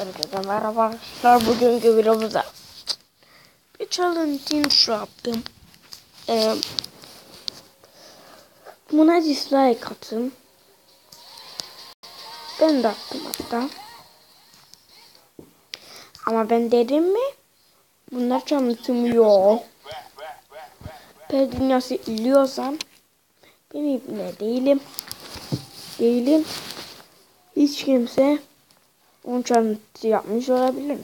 Herkese merhaba arkadaşlar. Bugünkü videomuzda bir challenge intro yaptım. Buna dislike atın. Ben de attım hatta. Ama ben dedim mi? Bunlar tanıtmıyor. Per dünyası izliyorsan ben ibne değilim. Hiç kimse onun tanıtı yapmış olabilir.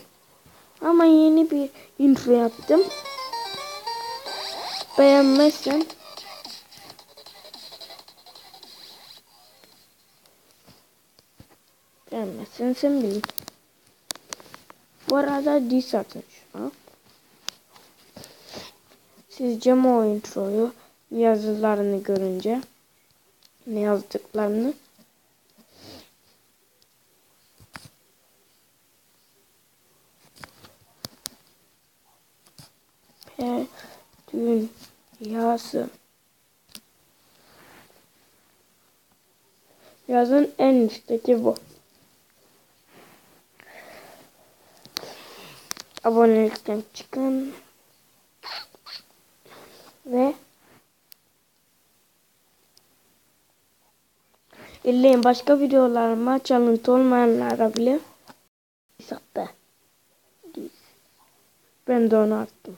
Ama yeni bir intro yaptım. Beğenmezsen sen bil. Bu arada diss atın şuna. Sizce mi o introyu yazılarını görünce ne yazdıklarını per dünyası yazın, en üstteki bu. Abonelikten çıkın ve izleyin. Başka videolarıma çalıntı olmayanlara bile sattı. Ben de onu attım.